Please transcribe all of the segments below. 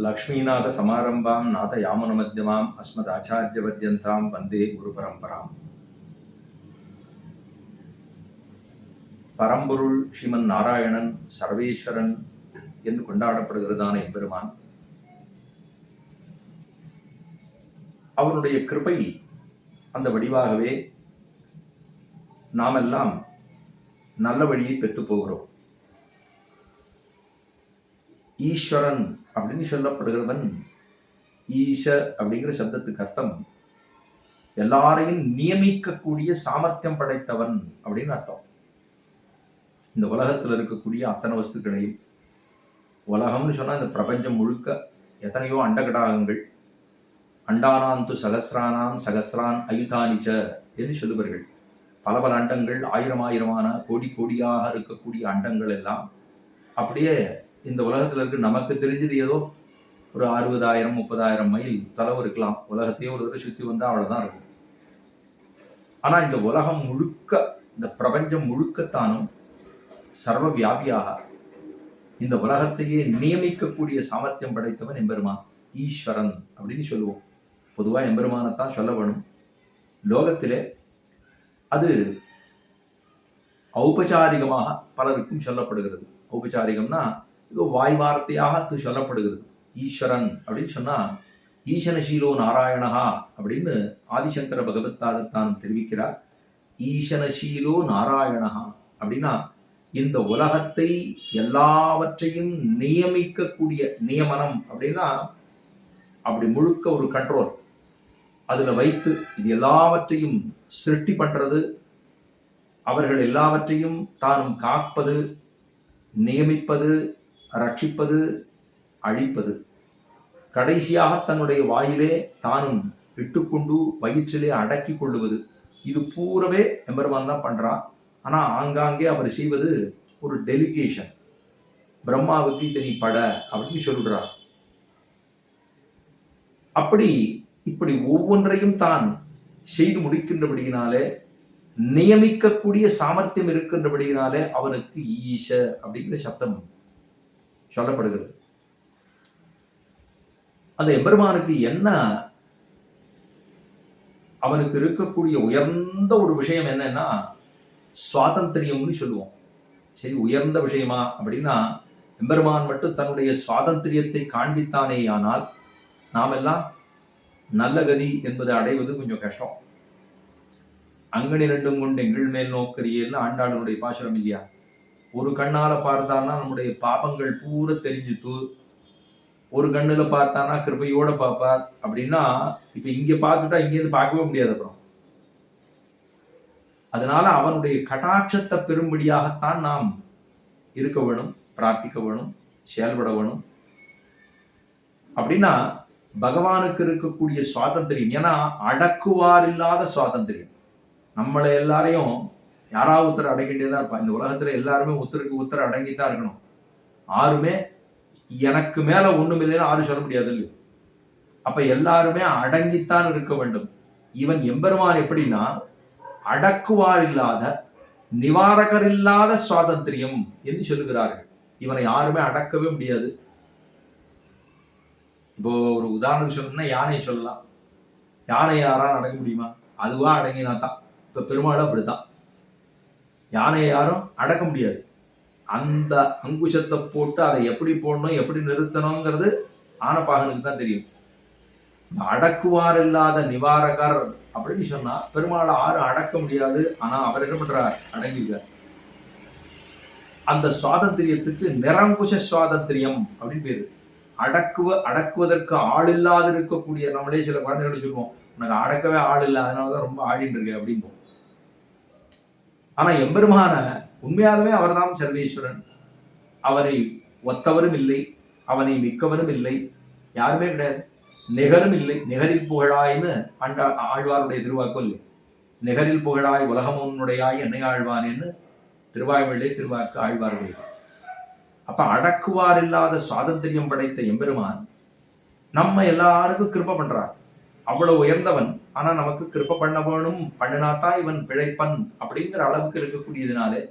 லக்ஷ்மீநாத சமாரம்பாம் நாத யாமுன மத்தியமாம் அஸ்மத் ஆச்சாரியவர்யந்தாம் வந்தே குரு பரம்பராம். பரம்பொருள் ஸ்ரீமன் நாராயணன் சர்வேஸ்வரன் என்று கொண்டாடப்படுகிறதான எம்பெருமான், அவனுடைய கிருபை அந்த வடிவாகவே நாமெல்லாம் நல்ல வழியை பெற்று போகிறோம். ஈஸ்வரன் அப்படின்னு சொல்லப்படுகிறவன், ஈஷ அப்படிங்கிற சப்தத்துக்கு அர்த்தம் எல்லாரையும் நியமிக்கக்கூடிய சாமர்த்தியம் படைத்தவன் அப்படின்னு அர்த்தம். இந்த உலகத்தில் இருக்கக்கூடிய அத்தனை வஸ்துக்களையும், உலகம்னு சொன்னால் இந்த பிரபஞ்சம் முழுக்க எத்தனையோ அண்டகடாகங்கள், அண்டானாந்து சகசிரானாம் சகசிரான் அயுதானிச்ச என்று சொல்லுவார்கள். பல பல அண்டங்கள், ஆயிரமான கோடி கோடியாக இருக்கக்கூடிய அண்டங்கள் எல்லாம் அப்படியே இந்த உலகத்தில் இருக்க நமக்கு தெரிஞ்சது ஏதோ ஒரு 60,000 30,000 மைல் தொலைவு இருக்கலாம். உலகத்தையே ஒரு தடவை சுற்றி வந்தால் அவ்வளோதான் இருக்கும். ஆனால் இந்த உலகம் முழுக்க, இந்த பிரபஞ்சம் முழுக்கத்தானும் சர்வ வியாபியாக இந்த உலகத்தையே நியமிக்கக்கூடிய சாமர்த்தியம் படைத்தவன் எம்பெருமான், ஈஸ்வரன் அப்படின்னு சொல்லுவோம். பொதுவாக எம்பெருமானைத்தான் சொல்ல வேணும். லோகத்திலே அது ஔபச்சாரிகமாக பலருக்கும் சொல்லப்படுகிறது. ஔபச்சாரிகம்னா இது வாய் வார்த்தையாக சொல்லப்படுகிறது. ஈஸ்வரன் அப்படின்னு சொன்னா ஈசனசீலோ நாராயணஹா அப்படின்னு ஆதிசங்கர பகவத்பாதர் தெரிவிக்கிறார். ஈசனசீலோ நாராயணஹா அப்படின்னா இந்த உலகத்தை எல்லாவற்றையும் நியமிக்கக்கூடிய நியமனம் அப்படின்னா அப்படி முழுக்க ஒரு கண்ட்ரோல் அதுல வைத்து இது எல்லாவற்றையும் சிருஷ்டி பண்றது, அவர்கள் எல்லாவற்றையும் தானும் காப்பது, நியமிப்பது, ரட்சிப்பது, அழிப்பது, கடைசியாக தன்னுடைய வாயிலே தானும் இட்டுக்கொண்டு வயிற்றிலே அடக்கி கொள்ளுவது, இது பூரவே எம்பெருமான் தான் பண்றான். ஆனா ஆங்காங்கே அவர் செய்வது ஒரு டெலிகேஷன். பிரம்மாவுக்கு இதை நீ பட அப்படின்னு சொல்றார். அப்படி இப்படி ஒவ்வொன்றையும் தான் செய்து முடிக்கின்றபடியினாலே, நியமிக்கக்கூடிய சாமர்த்தியம் இருக்கின்றபடியினாலே அவனுக்கு ஈஷ அப்படிங்கிற சப்தம் சொல்லப்படுகிறது. அந்த எம்பெருமானுக்கு என்ன, அவனுக்கு இருக்கக்கூடிய உயர்ந்த ஒரு விஷயம் என்னன்னா சுவாதந்திரியம்னு சொல்லுவோம். சரி, உயர்ந்த விஷயமா அப்படின்னா எம்பெருமான் மட்டும் தன்னுடைய சுவாதந்திரியத்தை காண்பித்தானே, ஆனால் நாமெல்லாம் நல்ல கதி என்பதை அடைவது கொஞ்சம் கஷ்டம். அங்கனி ரெண்டும் கொண்டு எங்கள் மேல் நோக்கரியல்னு ஆண்டாளுடைய பாசுரம் இல்லையா? ஒரு கண்ணால பார்த்தான்னா நம்முடைய பாபங்கள் பூரா தெரிஞ்சுட்டு, ஒரு கண்ணுல பார்த்தானா கிருபையோட பார்ப்பார். அப்படின்னா இப்ப இங்க பார்த்துட்டா இங்கேருந்து பார்க்கவே முடியாது. அப்புறம் அதனால அவனுடைய கடாட்சத்தை பெரும்படியாகத்தான் நாம் இருக்க வேணும், பிரார்த்திக்க வேணும், செயல்பட வேணும். அப்படின்னா பகவானுக்கு இருக்கக்கூடிய சுவாதந்திரியம், ஏன்னா அடக்குவார் இல்லாத சுவாதந்திரியம். நம்மளை எல்லாரையும் யாராவது ஒருத்தர் அடங்கிட்டேதான் இருப்பா. இந்த உலகத்துல எல்லாருமே ஒருத்தருக்கு ஒருத்தர் அடங்கித்தான் இருக்கணும். யாருமே எனக்கு மேல ஒண்ணும் இல்லைன்னு யாரும் சொல்ல முடியாது இல்லையா? அப்ப எல்லாருமே அடங்கித்தான் இருக்க வேண்டும். இவன் எம்பெருமான் எப்படின்னா அடக்குவார் இல்லாத, நிவாரகர் இல்லாத சுவாதந்திரியம் என்று சொல்லுகிறார்கள். இவனை யாருமே அடக்கவே முடியாது. இப்போ ஒரு உதாரணத்துக்கு சொல்லணும்னா யானை சொல்லலாம். யானை யாராலும் அடக்க முடியுமா? அதுவா அடங்கினா தான். இப்ப பெருமாள் அப்படித்தான். யானையை யாரும் அடக்க முடியாது. அந்த அங்குஷத்தை போட்டு அதை எப்படி போடணும், எப்படி நிறுத்தணுங்கிறது ஆனப்பாகனுக்கு தான் தெரியும். அடக்குவார் இல்லாத நிவாரகர் அப்படின்னு சொன்னா பெருமாளை யாரும் அடக்க முடியாது. ஆனா அவர் என்ன பண்றார்? அடங்கியிருக்கார். அந்த சுவாதந்திரியத்துக்கு நிரங்குஷ சுவாதந்திரியம் அப்படின்னு பேரு. அடக்குவதற்கு ஆள் இல்லாது இருக்கக்கூடிய, நம்மளே சில குழந்தைகளை சொல்லுவோம், உனக்கு அடக்கவே ஆள் இல்லை, அதனாலதான் ரொம்ப ஆடின்னு இருக்கு அப்படிம்போம். ஆனா எம்பெருமான உண்மையாகவே அவர்தான் சர்வேஸ்வரன். அவனை ஒத்தவரும் இல்லை, அவனை மிக்கவரும் இல்லை, யாருமே கிடையாது, நிகரும் இல்லை. நிகரில் புகழாய்னு ஆழ்வாருடைய திருவாக்கல், நிகரில் புகழாய் உலகமுன்னுடையாய் என்னை ஆழ்வானேன்னு திருவாய்மொழியிலே திருவாக்கு ஆழ்வாருடைய. அப்ப அடக்குவார் இல்லாத சுவாதந்திரியம் படைத்த எம்பெருமான் நம்ம எல்லாருக்கும் கிருபை பண்றார். அவ்வளவு உயர்ந்தவன். ஆனா நமக்கு கிருபை பண்ண வேணும், பண்ணினாத்தான் இவன் பிழைப்பன் அப்படிங்கிற அளவுக்கு இருக்கக்கூடியதுனாலே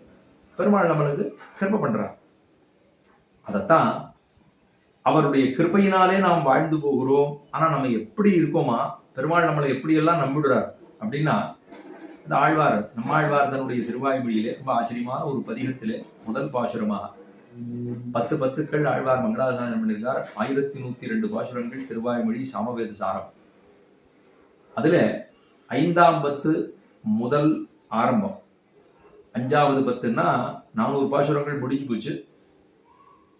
பெருமாள் நம்மளுக்கு கிருபை பண்றார். அதத்தான் அவருடைய கிருபையினாலே நாம் வாழ்ந்து போகிறோம். ஆனா நம்ம எப்படி இருக்கோமா, பெருமாள் நம்மளை எப்படியெல்லாம் நம்பிடுறார் அப்படின்னா, இந்த ஆழ்வார் நம்மாழ்வார் தன்னுடைய திருவாய்மொழியிலே ரொம்ப ஆச்சரியமான ஒரு பதிகத்திலே முதல் பாசுரமாக 10 பத்துக்கள் ஆழ்வார் மங்களாசாசனம் பண்ணியிருக்கார். 1102 பாசுரங்கள் திருவாய்மொழி சாமவேத சாரம். அதுல 5ஆம் பத்து முதல் ஆரம்பம், 5வது பத்துன்னா 400 பாசுரங்கள் முடிஞ்சு போச்சு.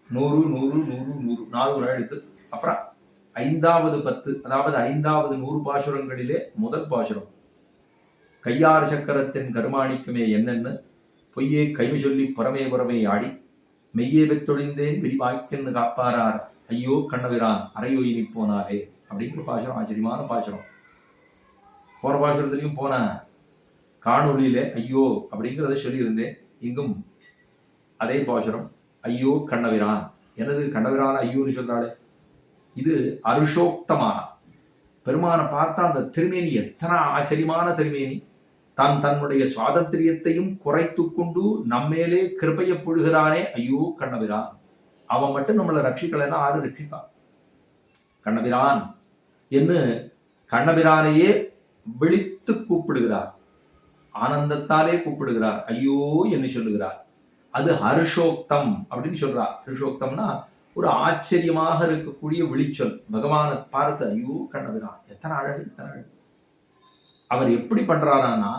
100 100 100 100 400 எழுத்து. அப்புறம் 5வது பத்து, அதாவது 5வது 100 பாசுரங்களிலே முதல் பாசுரம், கையார் சக்கரத்தின் கருமாணிக்கமே என்னென்னு பொய்யே கைவி சொல்லி புறமே புறமே ஆடி மெய்யே பெற்றொழிந்தேன் விரிவாய்க்கென்னு காப்பாரார் ஐயோ கண்ணவிரான் அறையோய் நிப்போனாரே அப்படிங்கிற பாசுரம் ஆச்சரியமான பாசுரம். போன பாசுரத்திலையும் போன காணொலியில ஐயோ அப்படிங்கிறத சொல்லியிருந்தேன். இங்கும் அதே பாசுரம், ஐயோ கண்ணவிரான். எனது கண்ணவிரான் ஐயோன்னு சொல்றாளே, இது அருஷோக்தமான பெருமானை பார்த்தா அந்த திருமேனி எத்தனை ஆச்சரியமான திருமேனி. தன்னுடைய சுவாதந்திரியத்தையும் குறைத்து கொண்டு நம்மேலே கிருபையை பொழுகிறானே ஐயோ கண்ணபிரான். அவன் மட்டும் நம்மளை ரட்சிக்கலைன்னா ஆறு ரட்சிப்பான்? கண்ணபிரான் என்று கண்ணபிரானையே விழித்து கூப்பிடுகிறார், ஆனந்தத்தாலே கூப்பிடுகிறார், ஐயோ என்று சொல்லுகிறார். அது ஹர்ஷோக்தம் அப்படின்னு சொல்றார். ஹர்ஷோக்தம்னா ஒரு ஆச்சரியமாக இருக்கக்கூடிய விழிச்சொல். பகவானை பார்த்து ஐயோ கண்ணபிரான் எத்தனை அழகு, எத்தனை அழகு. அவர் எப்படி பண்றாரான்னா,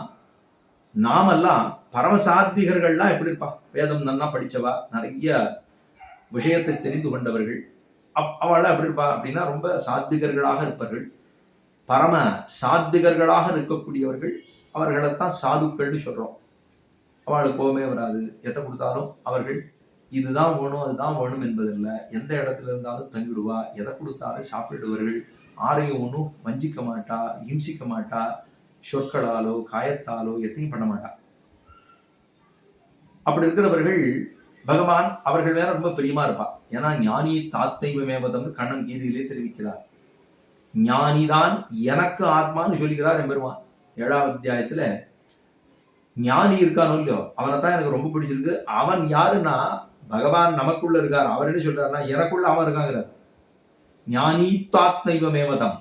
நாமெல்லாம் பரமசாத்விகர்கள்லாம் எப்படி இருப்பா, வேதம் நல்லா படிச்சவா, நிறைய விஷயத்தை தெரிந்து கொண்டவர்கள், அவள்லாம் எப்படி இருப்பா அப்படின்னா ரொம்ப சாத்விகர்களாக இருப்பார்கள். பரம சாத்விகர்களாக இருக்கக்கூடியவர்கள் அவர்களைத்தான் சாதுக்கள்னு சொல்றோம். அவளுக்கு கோபமே வராது, எதை கொடுத்தாலும் அவர்கள் இதுதான் வேணும் அதுதான் வேணும் என்பதில்லை. எந்த இடத்துல இருந்தாலும் தங்கிடுவா, எதை கொடுத்தாலும் சாப்பிடுவார்கள். ஆரையும் ஒன்றும் வஞ்சிக்க மாட்டா, ஹிம்சிக்க மாட்டா, சொற்களாலோ காயத்தாலோ எத்தையும் பண்ண மாட்டா. அப்படி இருக்கிறவர்கள் பகவான் அவர்கள் வேற ரொம்ப பிரியமா இருப்பா. ஏன்னா ஞானி தாத்மைவமேவதம் கண்ணன் கீதையிலே தெரிவிக்கிறார். ஞானிதான் எனக்கு ஆத்மான்னு சொல்லிக்கிறார் எம்பெருமான். 7வது அத்தியாயத்துல ஞானி இருக்கானோ இல்லையோ அவனைத்தான் எனக்கு ரொம்ப பிடிச்சிருக்கு. அவன் யாருன்னா பகவான் நமக்குள்ள இருக்கார். அவர் என்ன சொல்றாருன்னா எனக்குள்ள அவன் இருக்காங்கிறார். ஞானி தாத்மைவமேவதம்,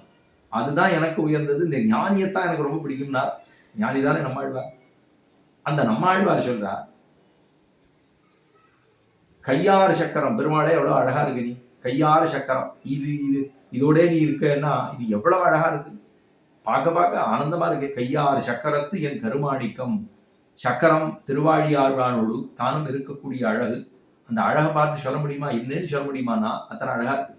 அதுதான் எனக்கு உயர்ந்தது, இந்த ஞானியத்தான் எனக்கு ரொம்ப பிடிக்கும்னா. ஞானிதானே நம்மாழ்வார். அந்த நம்மாழ்வார் சொல்றார், கையாறு சக்கரம். பெருமாளே எவ்வளவு அழகா இருக்கு, நீ கையாறு சக்கரம், இதோட நீ இருக்கன்னா இது எவ்வளவு அழகா இருக்கு, பார்க்க பார்க்க ஆனந்தமா இருக்கு. கையாறு சக்கரத்து என் கருமாணிக்கம். சக்கரம் திருவாழியாழ்வானோடு தானும் இருக்கக்கூடிய அழகு. அந்த அழகை பார்த்து சொல்ல முடியுமா, என்னன்னு சொல்ல முடியுமானா அத்தனை அழகா இருக்கு.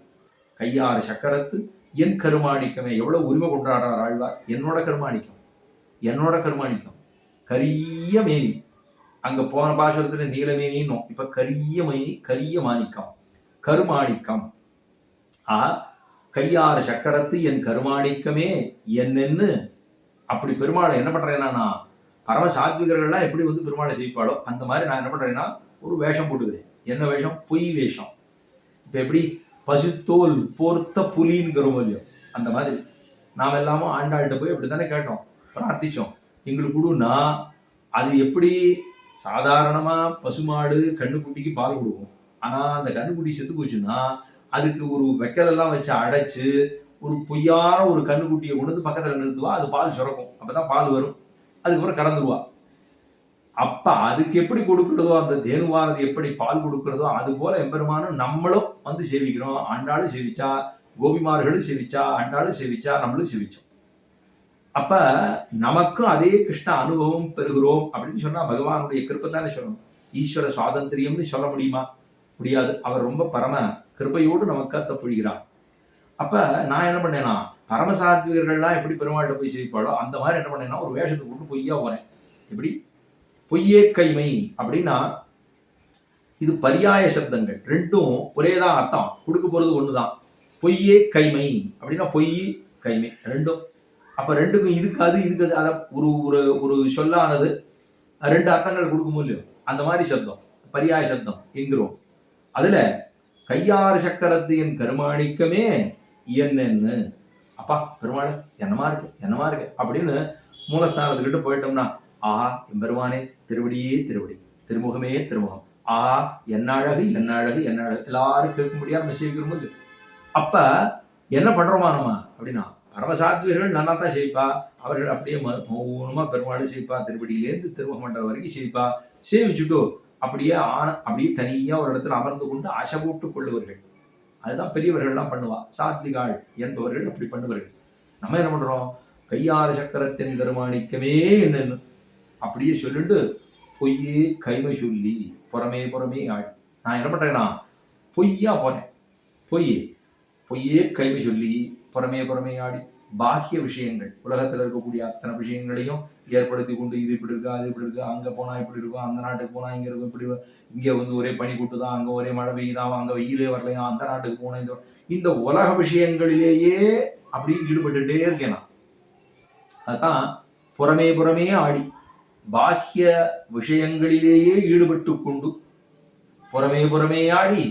கையாறு சக்கரத்து என் கருமாணிக்கமே. எவ்வளவு உரிமை கொண்டாடுறார் ஆழ்வார். என்னோட கருமாணிக்கம், என்னோட கருமாணிக்கம். கரிய மேனி, அங்க போன பாசுரத்துல நீலமேனின்னும், இப்ப கரிய மேனி, கரிய மாணிக்கம், கருமாணிக்கம். கையாறு சக்கரத்து என் கருமாணிக்கமே என்னன்னு அப்படி பெருமாளை என்ன பண்றேன்னா, பரம சாத்விகர்கள்லாம் எப்படி வந்து பெருமாளை செய்ப்பாளோ அந்த மாதிரி நான் என்ன பண்றேன்னா ஒரு வேஷம் போட்டுக்கிறேன். என்ன வேஷம்? பொய் வேஷம். இப்ப எப்படி பசுத்தோல் போர்த்த புலிங்கிறோம் இல்லையோ, அந்த மாதிரி நாம் எல்லாமும் ஆண்டாள்கிட்ட போய் அப்படி தானே கேட்டோம், பிரார்த்திச்சோம், எங்களுக்கு கொடுன்னா. அது எப்படி சாதாரணமா பசுமாடு கண்ணுக்குட்டிக்கு பால் கொடுக்கும். ஆனா அந்த கண்ணுக்குட்டி செத்து போச்சுன்னா அதுக்கு ஒரு வைக்கலெல்லாம் வச்சு அடைச்சு ஒரு பொய்யான ஒரு கண்ணுக்குட்டியை கொண்டு வந்து பக்கத்துல நிறுத்துவா. அது பால் சுரக்கும், அப்பதான் பால் வரும். அதுக்கப்புறம் கறந்துருவா. அப்ப அதுக்கு எப்படி கொடுக்கிறதோ, அந்த தேனுவானது எப்படி பால் கொடுக்கிறதோ அது போல எம்பெருமானும் நம்மளும் வந்து சேவிக்கிறோம். ஆண்டாளும் சேவிச்சா, கோபிமார்களும் சேவிச்சா, ஆண்டாளும் சேவிச்சா, நம்மளும் சேவிச்சோம். அப்ப நமக்கும் அதே கிருஷ்ண அனுபவம் பெறுகிறோம் அப்படின்னு சொன்னா பகவானுடைய கிருப்பை தானே சொல்லணும். ஈஸ்வர சுவாதந்திரியம்னு சொல்ல முடியுமா? முடியாது. அவர் ரொம்ப பரம கிருப்பையோடு நமக்கு அத்தப்பொழிகிறார். அப்ப நான் என்ன பண்ணேன்னா, பரமசாத்விகர்கள்லாம் எப்படி பெருமாள்கிட்ட போய் சேவிப்பாளோ அந்த மாதிரி என்ன பண்ணேன்னா ஒரு வேஷத்தை போட்டு பொய்யா போறேன். எப்படி? பொய்யே கைமை அப்படின்னா இது பரியாய சப்தங்கள், ரெண்டும் ஒரேதான் அர்த்தம், கொடுக்க போறது ஒண்ணுதான். பொய்யே கைமை அப்படின்னா பொய் கைமை ரெண்டும். அப்ப ரெண்டுக்கும் இதுக்கு அது இதுக்கு அது, அத ஒரு ஒரு ஒரு சொல்லானது 2 அர்த்தங்கள் கொடுக்கும் இல்லையோ, அந்த மாதிரி சப்தம் பரியாய சப்தம் என்கிறோம். அதுல கையாறு சக்கரத்து என் கருமாணிக்கமே என்னன்னு, அப்பா பெருமாள் என்னமா இருக்கு என்னமா இருக்கு அப்படின்னு மூலஸ்தானத்துக்கிட்ட போயிட்டோம்னா, ஆஹா எம்பெருமானே திருவடியே திருவடி, திருமுகமே திருமுகம், ஆஹா, என்ன அழகு, என்ன அழகு, என்ன அழகு, எல்லாரும் கேட்கும்படியா நம்ம சேவிக்கிறோம். அப்ப என்ன பண்றோமா நம்ம அப்படின்னா, பரமசாத்விகர்கள் நல்லா தான் சேவிப்பா. அவர்கள் அப்படியே மௌனமா பெருமாள் சேவிப்பா. திருப்படியிலேருந்து திருமண்டலம் வரைக்கும் சேவிப்பா. சேவிச்சுட்டு அப்படியே தனியா ஒரு இடத்துல அமர்ந்து கொண்டு அசைபோட்டுக் கொள்ளுவர்கள். அதுதான் பெரியவர்கள்லாம் பண்ணுவா. சாத்விகாள் என்பவர்கள் அப்படி பண்ணுவார்கள். நம்ம என்ன பண்றோம்? கையார சக்கரத்தின் கருமாணிக்கமே என்னன்னு அப்படியே சொல்லிட்டு பொய்யே கைமை சொல்லி புறமே ஆள். நான் என்ன பண்றேன்னா பொய்யா போறேன். பொய்யே கைமை சொல்லி புறமே ஆடி பாக்கிய விஷயங்கள், உலகத்தில் இருக்கக்கூடிய அத்தனை விஷயங்களையும் ஏற்படுத்தி கொண்டு இது இப்படி இருக்கா, அது இப்படி இருக்கா, அங்க போனா இப்படி இருக்கும், அந்த நாட்டுக்கு போனா இங்க இருக்கும், இப்படி இங்க ஒரே பனி கூட்டுதான், அங்க ஒரே மழை பெய்யுதான், அங்க வெயிலே வரலையா, அந்த நாட்டுக்கு போனா இந்த உலக விஷயங்களிலேயே அப்படி ஈடுபட்டுட்டே இருக்கேன் நான். அதுதான் புறமே ஆடி பாக்கிய விஷயங்களிலேயே ஈடுபட்டு கொண்டு புறமே ஆடி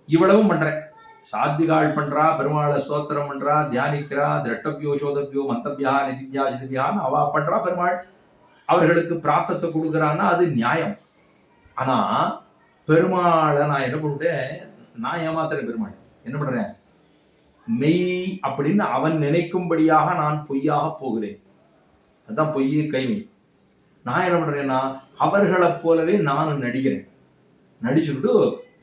இவ்வளவும் பண்றேன். சாத்விகாள் பண்றா, பெருமாளை ஸ்தோத்திரம் பண்றா, தியானிக்கிறா, திரட்டபியோ சோதபியோ மந்தபியா நிதித்யா சிதிபியான்னு அவ பண்றா. பெருமாள் அவர்களுக்கு பிராப்தத்தை கொடுக்குறான்னா அது நியாயம். ஆனா பெருமாளை நான் என்ன பண்ணுறேன், நான் ஏமாத்துறேன். பெருமாள் என்ன பண்றேன், மெய் அப்படின்னு அவன் நினைக்கும்படியாக நான் பொய்யாக போகிறேன். அதுதான் பொய்யே கைமை. நான் என்ன பண்றேன்னா அவர்களை போலவே நானும் நடிக்கிறேன். நடிச்சுட்டு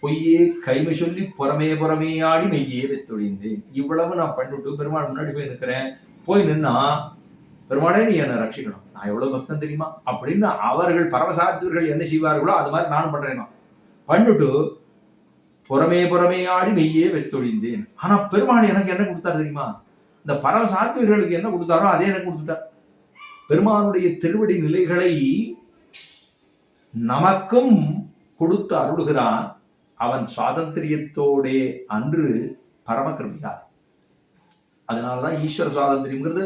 பொய்யே கைமை சொல்லி புறமே ஆடி மெய்யே வெத்தொழிந்தேன். இவ்வளவு நான் பண்ணிட்டு பெருமாள் முன்னாடி போய் நிற்கிறேன். போய் நின்னா, பெருமாளே நீ என்னை ரட்சிக்கணும், நான் எவ்வளவு பக்தன் தெரியுமா அப்படின்னு அவர்கள் பரமசாத்வர்கள் என்ன செய்வார்களோ அது மாதிரி நானும் பண்றேன். பண்ணிட்டு புறமே ஆடி மெய்யே வெத்தொழிந்தேன். ஆனா பெருமாள் எனக்கு என்ன கொடுத்தாரு தெரியுமா? இந்த பரமசாத்வர்களுக்கு என்ன கொடுத்தாரோ அதே எனக்கு கொடுத்துட்டார். பெருமானுடைய திருவடி நிலைகளை நமக்கும் கொடுத்து அருளுகிறான். அவன் சுவாதந்திரியத்தோடே அன்று பரமகிருமியார். அதனாலதான் ஈஸ்வர சுவாதந்திரியம்ங்கிறது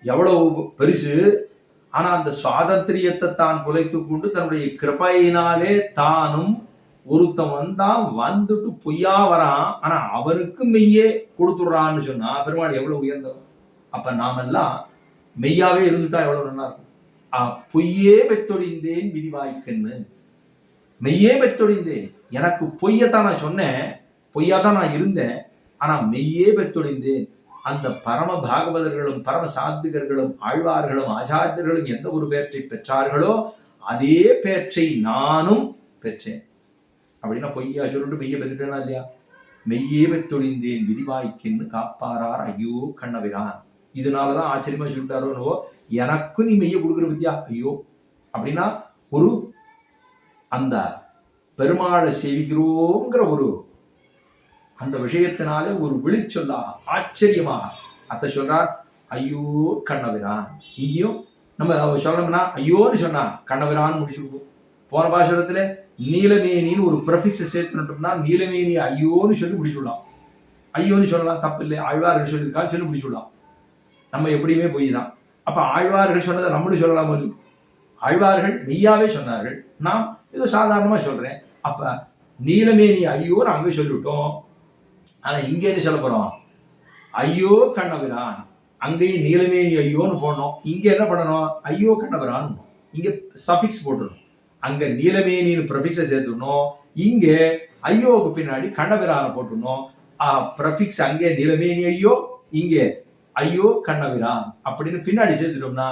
எவ்வளவு பெருசு. ஆனா அந்த சுவாதந்திரியத்தை தான் குலைத்து கொண்டு தன்னுடைய கிருபையினாலே தானும் ஒருத்தன் வந்தான், வந்துட்டு பொய்யா வரான், ஆனா அவனுக்கு மெய்யே கொடுத்துடுறான்னு சொன்னா பெருமாள் எவ்வளவு உயர்ந்தவன். அப்ப நாமெல்லாம் மெய்யாவே இருந்துட்டா எவ்வளவு நல்லா இருக்கும். பொய்யே பெத்தொழிந்தேன் விதிவாய்க்குன்னு, மெய்யே பெத்தொழிந்தேன். எனக்கு பொய்யத்தான் நான் சொன்னேன், பொய்யாதான் நான் இருந்தேன், ஆனா மெய்யே பெத்தொழிந்தேன். அந்த பரம பாகவதர்களும் பரம சாத்விகர்களும் ஆழ்வார்களும் ஆச்சாரியர்களும் எந்த ஒரு பேற்றை பெற்றார்களோ அதே பேற்றை நானும் பெற்றேன். அப்படின்னா பொய்யா சொல்லிட்டு மெய்ய பெற்றுட்டேனா இல்லையா? மெய்யே பெத்தொழிந்தேன் விதிவாய்க்குன்னு காப்பாரார் ஐயோ கண்ணபிரான். இதனாலதான் ஆச்சரியமா சொல்லிட்டாரோ, எனக்கும் நீ மெய்ய கொடுக்குற வித்யா ஐயோ அப்படின்னா ஒரு அந்த பெருமாளை சேவிக்கிறோங்கிற ஒரு அந்த விஷயத்தினாலே ஒரு விழிச்சொல்லாக ஆச்சரியமாக அத்தை சொல்றார் ஐயோ கண்ணபிரான். இங்கேயும் நம்ம சொல்லணும்னா ஐயோன்னு சொன்னா கண்ணபிரான் முடிச்சுடுவோம். போன பாசுரத்துல நீலமேனின்னு ஒரு ப்ரெஃபிக்ஸை சேர்த்துட்டோம்னா நீலமேனி ஐயோன்னு சொல்லி முடிச்சுடலாம். ஐயோன்னு சொல்லலாம், தப்பு இல்லை. ஆழ்வார்கள் சொல்லியிருக்கான்னு சொல்லி முடிச்சுடலாம். நம்ம எப்படியுமே பொய் தான். அப்ப ஆழ்வார்கள் சொன்னதை நம்மளும் சொல்லலாமோ? ஆழ்வார்கள் மெய்யாவே சொன்னார்கள், நான் ஏதோ சாதாரணமா சொல்றேன். அப்ப நீலமேனி ஐயோன்னு அங்கே சொல்லிவிட்டோம். ஆனா இங்க என்ன சொல்ல போறோம், ஐயோ கண்ணபிரான். அங்கேயும் நீலமேனி ஐயோன்னு போடணும், இங்க என்ன பண்ணணும், ஐயோ கண்ணபிரான். இங்க சஃபிக்ஸ் போட்டுடணும். அங்க நீலமேனின்னு ப்ரெஃபிக்ஸை சேர்த்துடணும், இங்க ஐயோவுக்கு பின்னாடி கண்ணபிரான போட்டுடணும். ப்ரெஃபிக்ஸ் அங்கே நீலமேனி ஐயோ, இங்கே ஐயோ கண்ணபிரான் அப்படின்னு பின்னாடி சேர்த்துட்டோம்னா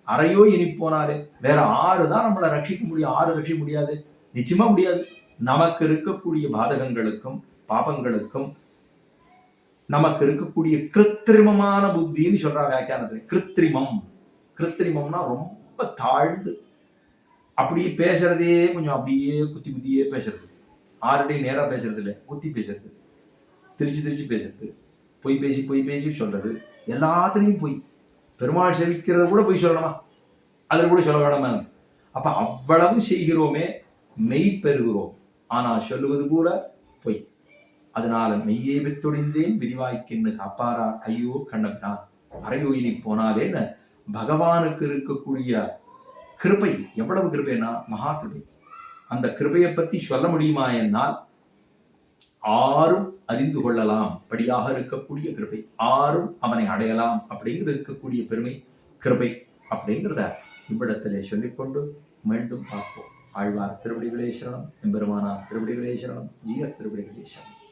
அறையோ இனி போனாலே வேற 6 தான் நம்மளை ரட்சிக்க முடியும். 6 ரட்சிக்க முடியாது, நிச்சயமா முடியாது. நமக்கு இருக்கக்கூடிய பாதகங்களுக்கும் பாபங்களுக்கும் நமக்கு இருக்கக்கூடிய கிருத்திரிமமான புத்தின்னு சொல்றா வியாக்கியானத்துல. கிருத்திரிமம்னா ரொம்ப தாழ்ந்து அப்படியே பேசுறதே, கொஞ்சம் அப்படியே குத்தியே பேசுறது, ஆருடையும் நேரா பேசுறது இல்லை, குத்தி பேசுறது, திருச்சி பேசுறது, பொய் பேசி சொல்றது, எல்லாத்துலேயும் போய் பெருமாள் சேவிக்கிறத கூட போய் சொல்லணுமா? அதில் கூட சொல்ல வேணாமா? அப்ப அவ்வளவு செய்கிறோமே, மெய் பெறுகிறோம், ஆனா சொல்லுவது கூட பொய். அதனால மெய்யே பெத்தொழிந்தேன் விதிவாய்க்குன்னு காப்பாரார் ஐயோ கண்ணபிரான். அரையோயினி போனாலேன்னு பகவானுக்கு இருக்கக்கூடிய கிருபை எவ்வளவு கிருபைனா மகா கிருபை. அந்த கிருபையை பத்தி சொல்ல முடியுமா என்னால் ஆறும் அறிந்து கொள்ளலாம் படியாக இருக்கக்கூடிய கிருபை, ஆறும் அவனை அடையலாம் அப்படிங்கிறது இருக்கக்கூடிய பெருமை கிருபை அப்படிங்கிறத இவ்விடத்திலே சொல்லிக்கொண்டு மீண்டும் பார்ப்போம். ஆழ்வார் திருவடிகளே சரணம், எம்பெருமானார் திருவடிகளே சரணம், ஜீயர் திருவடிகளே சரணம்.